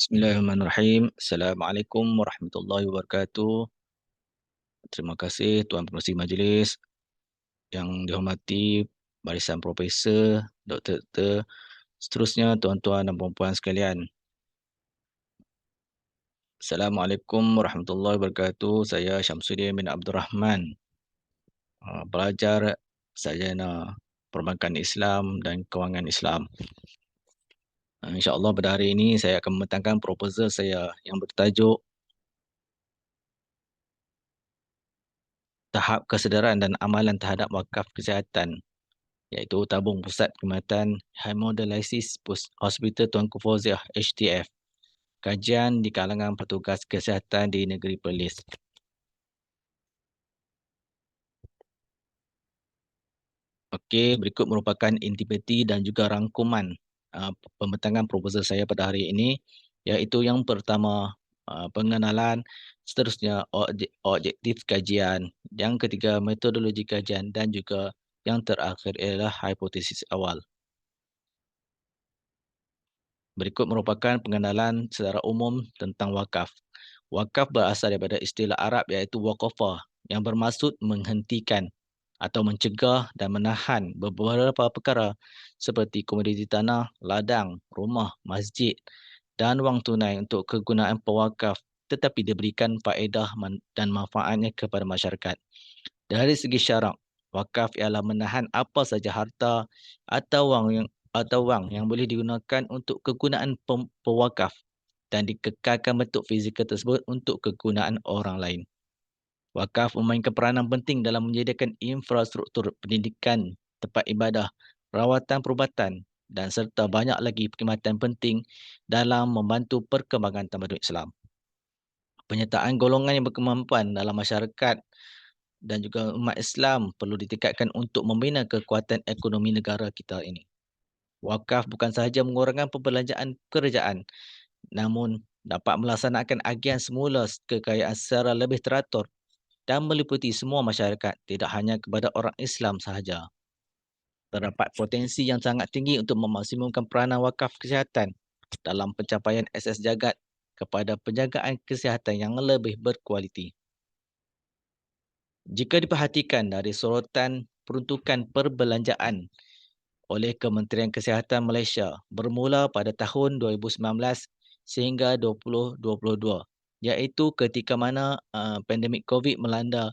Bismillahirrahmanirrahim. Assalamualaikum warahmatullahi wabarakatuh. Terima kasih Tuan Pengerusi Majlis yang dihormati barisan profesor, doktor-doktor, seterusnya tuan-tuan dan puan-puan sekalian. Assalamualaikum warahmatullahi wabarakatuh. Saya Syamsuddin bin Abdul Rahman, pelajar sarjana Perbankan Islam dan Kewangan Islam. InsyaAllah pada hari ini saya akan membentangkan proposal saya yang bertajuk Tahap Kesedaran dan Amalan Terhadap Wakaf Kesihatan, iaitu Tabung Pusat Perkhidmatan Hemodialisis Hospital Tuanku Fauziah HTF. Kajian di kalangan petugas kesihatan di negeri Perlis. Okey, berikut merupakan intisari dan juga rangkuman pembentangan proposal saya pada hari ini, iaitu yang pertama pengenalan, seterusnya objektif kajian, yang ketiga metodologi kajian dan juga yang terakhir ialah hipotesis awal. Berikut merupakan pengenalan secara umum tentang wakaf. Wakaf berasal daripada istilah Arab iaitu waqafa, yang bermaksud menghentikan atau mencegah dan menahan beberapa perkara seperti komoditi tanah, ladang, rumah, masjid dan wang tunai untuk kegunaan pewakaf, tetapi diberikan faedah dan manfaatnya kepada masyarakat. Dari segi syarak, wakaf ialah menahan apa saja harta atau wang yang boleh digunakan untuk kegunaan pewakaf dan dikekalkan bentuk fizikal tersebut untuk kegunaan orang lain. Wakaf memainkan peranan penting dalam menyediakan infrastruktur pendidikan, tempat ibadah, rawatan perubatan dan serta banyak lagi perkhidmatan penting dalam membantu perkembangan tamadun Islam. Penyertaan golongan yang berkemampuan dalam masyarakat dan juga umat Islam perlu ditingkatkan untuk membina kekuatan ekonomi negara kita ini. Wakaf bukan sahaja mengurangkan perbelanjaan kerajaan, namun dapat melaksanakan agian semula kekayaan secara lebih teratur dan meliputi semua masyarakat, tidak hanya kepada orang Islam sahaja. Terdapat potensi yang sangat tinggi untuk memaksimumkan peranan wakaf kesihatan dalam pencapaian asas jagat kepada penjagaan kesihatan yang lebih berkualiti. Jika diperhatikan dari sorotan peruntukan perbelanjaan oleh Kementerian Kesihatan Malaysia bermula pada tahun 2019 sehingga 2022, iaitu ketika mana pandemik COVID melanda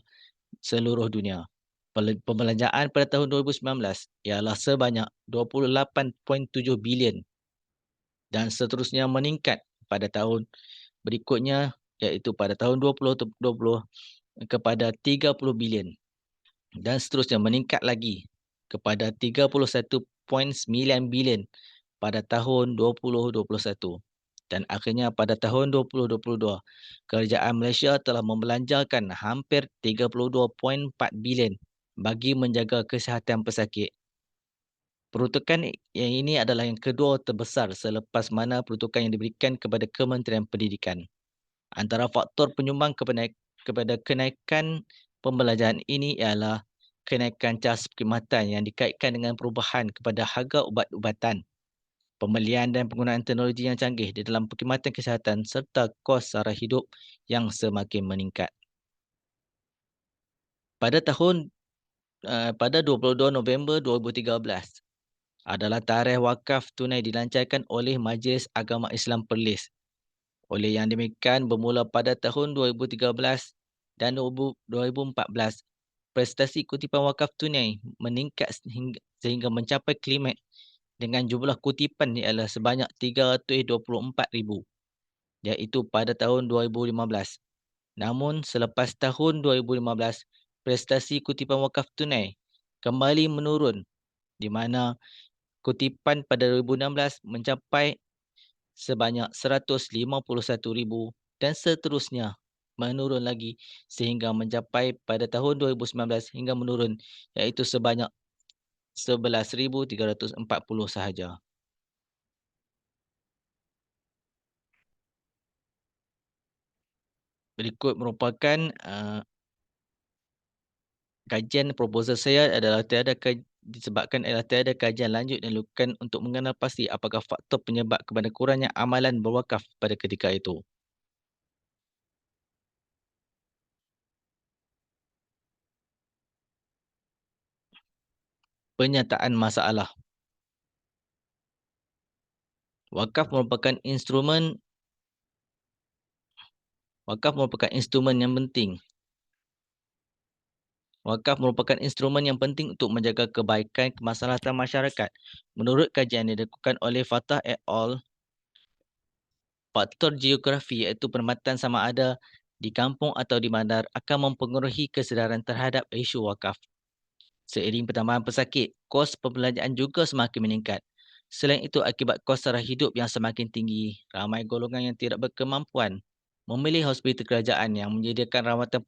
seluruh dunia. Pembelanjaan pada tahun 2019 ialah sebanyak 28.7 bilion dan seterusnya meningkat pada tahun berikutnya, iaitu pada tahun 2020 kepada 30 bilion dan seterusnya meningkat lagi kepada 31.9 bilion pada tahun 2021. Dan akhirnya pada tahun 2022, kerajaan Malaysia telah membelanjakan hampir 32.4 bilion bagi menjaga kesihatan pesakit. Peruntukan yang ini adalah yang kedua terbesar selepas mana peruntukan yang diberikan kepada Kementerian Pendidikan. Antara faktor penyumbang kepada kenaikan pembelanjaan ini ialah kenaikan cas perkhidmatan yang dikaitkan dengan perubahan kepada harga ubat-ubatan, pembelian dan penggunaan teknologi yang canggih di dalam perkhidmatan kesihatan serta kos sara hidup yang semakin meningkat. Pada 22 November 2013 adalah tarikh wakaf tunai dilancarkan oleh Majlis Agama Islam Perlis. Oleh yang demikian, bermula pada tahun 2013 dan 2014, prestasi kutipan wakaf tunai meningkat sehingga mencapai klimaks dengan jumlah kutipan ialah sebanyak 324,000, iaitu pada tahun 2015. Namun, selepas tahun 2015, prestasi kutipan wakaf tunai kembali menurun di mana kutipan pada 2016 mencapai sebanyak 151,000 dan seterusnya menurun lagi sehingga mencapai pada tahun 2019 hingga menurun, iaitu sebanyak 11,340 sahaja. Berikut merupakan kajian proposal saya adalah disebabkan ialah tiada kajian lanjut yang dilakukan untuk mengenal pasti apakah faktor penyebab kepada kurangnya amalan berwakaf pada ketika itu. Penyataan masalah. Wakaf merupakan instrumen Wakaf merupakan instrumen yang penting. Wakaf merupakan instrumen yang penting untuk menjaga kebaikan kemaslahatan masyarakat. Menurut kajian yang dilakukan oleh Fatah et al., faktor geografi iaitu penempatan sama ada di kampung atau di bandar akan mempengaruhi kesedaran terhadap isu wakaf. Seiring pertambahan pesakit, kos pembelanjaan juga semakin meningkat. Selain itu, akibat kos sara hidup yang semakin tinggi, ramai golongan yang tidak berkemampuan memilih hospital kerajaan yang menyediakan rawatan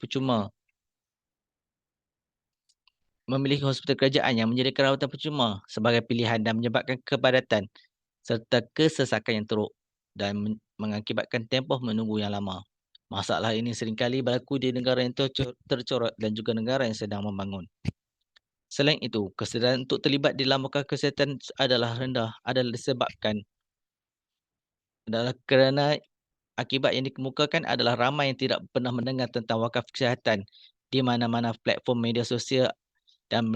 percuma sebagai pilihan dan menyebabkan kepadatan serta kesesakan yang teruk dan mengakibatkan tempoh menunggu yang lama. Masalah ini seringkali berlaku di negara yang tercorot dan juga negara yang sedang membangun. Selain itu, kesedaran untuk terlibat di dalam wakaf kesihatan adalah kerana akibat yang dikemukakan adalah ramai yang tidak pernah mendengar tentang wakaf kesihatan di mana-mana platform media sosial dan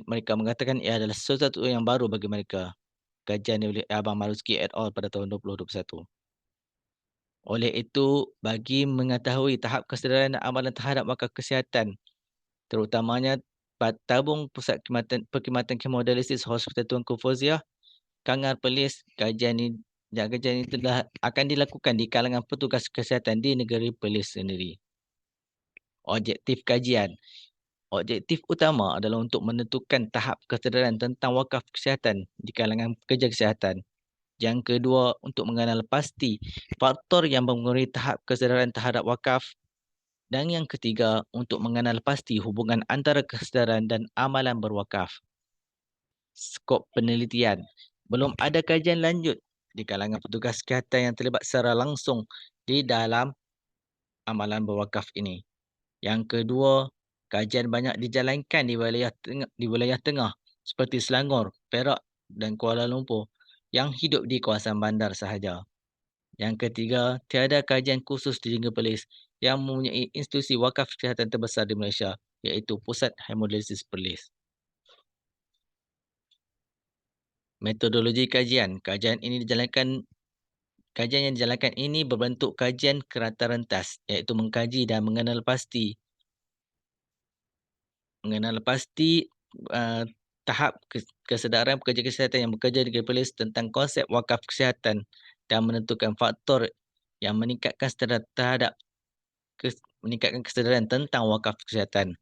mereka mengatakan ia adalah sesuatu yang baru bagi mereka. Kajian oleh Abang Maruski et al. Pada tahun 2021. Oleh itu, bagi mengetahui tahap kesedaran dan amalan terhadap wakaf kesihatan, terutamanya tabung Pusat Perkhidmatan Hemodialisis Hospital Tunku Fauziah, Kangar Perlis, kajian ini telah akan dilakukan di kalangan petugas kesihatan di negeri Perlis sendiri. Objektif kajian. Objektif utama adalah untuk menentukan tahap kesedaran tentang wakaf kesihatan di kalangan pekerja kesihatan. Yang kedua, untuk mengenal pasti faktor yang mempengaruhi tahap kesedaran terhadap wakaf. Dan yang ketiga, untuk mengenal pasti hubungan antara kesedaran dan amalan berwakaf. Skop penelitian. Belum ada kajian lanjut di kalangan petugas kesihatan yang terlibat secara langsung di dalam amalan berwakaf ini. Yang kedua, kajian banyak dijalankan di wilayah tengah seperti Selangor, Perak dan Kuala Lumpur yang hidup di kawasan bandar sahaja. Yang ketiga, tiada kajian khusus di Negeri Perlis yang mempunyai institusi wakaf kesihatan terbesar di Malaysia, iaitu Pusat Hemodialisis Perlis. Metodologi kajian. Kajian yang dijalankan ini berbentuk kajian kerata rentas, iaitu mengkaji dan mengenal pasti tahap kesedaran pekerja kesihatan yang bekerja di Negeri Perlis tentang konsep wakaf kesihatan dan menentukan faktor yang meningkatkan kesedaran tentang wakaf kesihatan.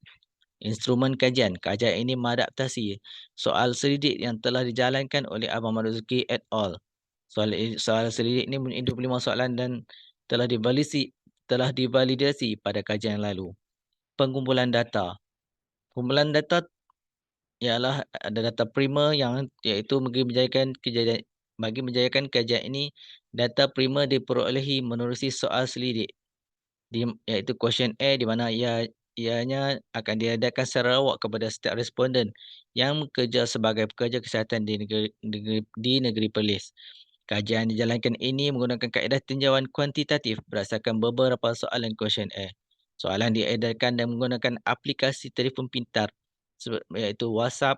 Instrumen kajian. Kajian ini mengadaptasi soal selidik yang telah dijalankan oleh Abang Maruzuki et al. Soal selidik ini mempunyai 25 soalan dan telah divalidasi pada kajian yang lalu. Pengumpulan data. Kumpulan data ialah ada data primer iaitu bagi menjayakan kajian ini, data primer diperolehi menerusi soal selidik iaitu questionnaire di mana ianya akan diadakan secara rawak kepada setiap responden yang bekerja sebagai pekerja kesihatan di negeri Perlis. Kajian dijalankan ini menggunakan kaedah tinjauan kuantitatif berdasarkan beberapa soalan questionnaire. Soalan diedarkan dan menggunakan aplikasi telefon pintar iaitu WhatsApp,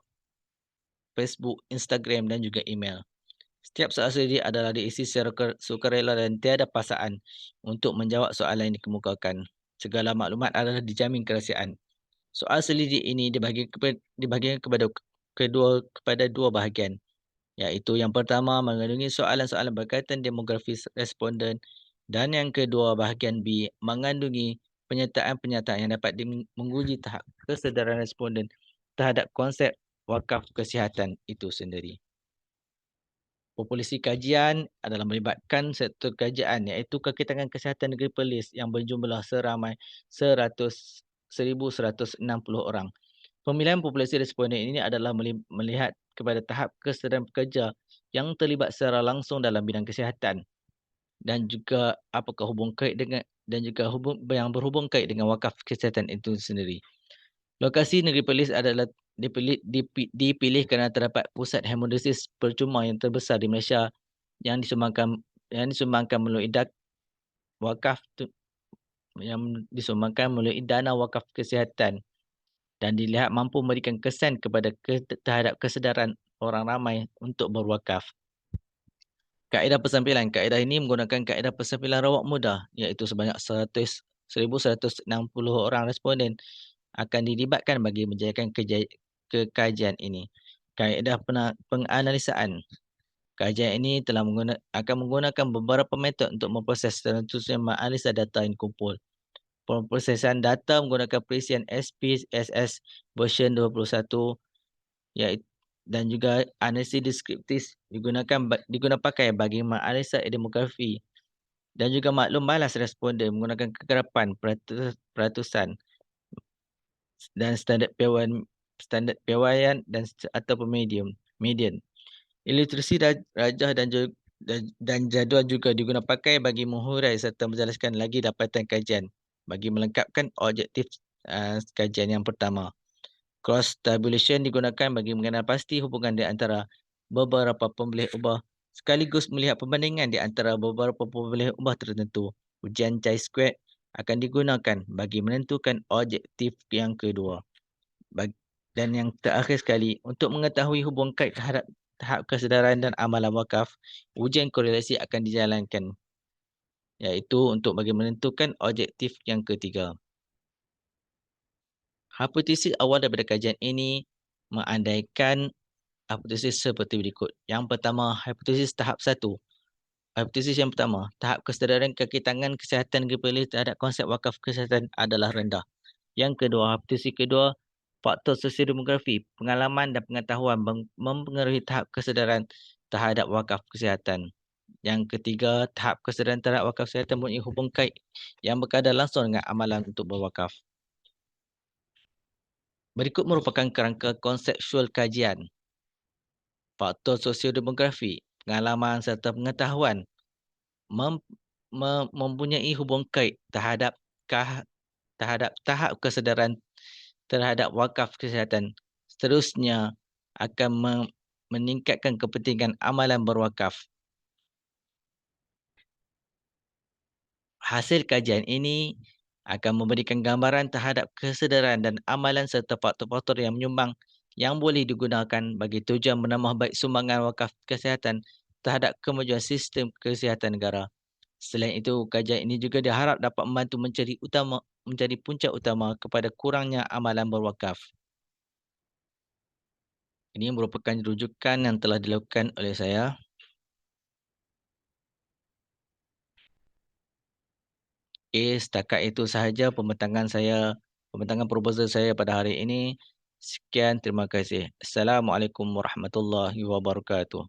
Facebook, Instagram dan juga email. Setiap soal selidik adalah diisi secara sukarela dan tiada paksaan untuk menjawab soalan yang dikemukakan. Segala maklumat adalah dijamin kerahsiaan. Soal selidik ini dibahagikan kepada dua bahagian, iaitu yang pertama mengandungi soalan-soalan berkaitan demografi responden dan yang kedua bahagian B mengandungi penyataan-penyataan yang dapat menguji tahap kesedaran responden terhadap konsep wakaf kesihatan itu sendiri. Populasi kajian adalah melibatkan sektor kerajaan iaitu Kekitangan Kesihatan Negeri Perlis yang berjumlah seramai 1,160 orang. Pemilihan populasi responden ini adalah melihat kepada tahap kesedaran pekerja yang terlibat secara langsung dalam bidang kesihatan dan juga apakah yang berhubung kait dengan wakaf kesihatan itu sendiri. Lokasi Negeri Perlis adalah dipilih kerana terdapat pusat hemodialisis percuma yang terbesar di Malaysia yang disumbangkan melalui wakaf yang disumbangkan melalui dana wakaf kesihatan dan dilihat mampu memberikan kesan terhadap kesedaran orang ramai untuk berwakaf. Kaedah persampilan. Kaedah ini menggunakan kaedah persampilan rawat muda iaitu sebanyak 1,160 orang responden akan dilibatkan bagi menjayakan kekajian ini. Kaedah penganalisaan. Kajian ini akan menggunakan beberapa metod untuk memproses dan terusnya menganalisa data yang dikumpul. Pemprosesan data menggunakan perisian SPSS version 21 iaitu dan juga analisis deskriptif diguna pakai bagi menganalisa demografi dan juga maklum balas responden menggunakan kegerapan peratusan dan standard piawaian ataupun median. Iliterasi rajah dan jadual juga digunakan pakai bagi menghurai serta menjelaskan lagi dapatan kajian bagi melengkapkan objektif kajian yang pertama. Cross tabulation digunakan bagi mengenal pasti hubungan di antara beberapa pemilih ubah sekaligus melihat perbandingan di antara beberapa pemilih ubah tertentu. Ujian chi-square akan digunakan bagi menentukan objektif yang kedua. Dan yang terakhir sekali, untuk mengetahui hubungan kait terhadap tahap kesedaran dan amalan wakaf, ujian korelasi akan dijalankan, iaitu untuk bagi menentukan objektif yang ketiga. Hipotesis awal daripada kajian ini mengandaikan hipotesis seperti berikut. Yang pertama, hipotesis tahap 1. Hipotesis yang pertama, tahap kesedaran kaki tangan kesihatan negeri Perlis terhadap konsep wakaf kesihatan adalah rendah. Yang kedua, hipotesis kedua, faktor sosiodemografi, pengalaman dan pengetahuan mempengaruhi tahap kesedaran terhadap wakaf kesihatan. Yang ketiga, tahap kesedaran terhadap wakaf kesihatan mempunyai hubung kait yang berkaitan langsung dengan amalan untuk berwakaf. Berikut merupakan kerangka konseptual kajian. Faktor sosiodemografi, pengalaman serta pengetahuan mempunyai hubung kait terhadap tahap kesedaran terhadap wakaf kesihatan. Seterusnya akan meningkatkan kepentingan amalan berwakaf. Hasil kajian ini akan memberikan gambaran terhadap kesedaran dan amalan serta faktor-faktor yang menyumbang yang boleh digunakan bagi tujuan menambah baik sumbangan wakaf kesihatan terhadap kemajuan sistem kesihatan negara. Selain itu, kajian ini juga diharap dapat membantu menjadi punca utama kepada kurangnya amalan berwakaf. Ini merupakan rujukan yang telah dilakukan oleh saya. Setakat itu sahaja pembentangan proposal saya pada hari ini. Sekian, terima kasih. Assalamualaikum warahmatullahi wabarakatuh.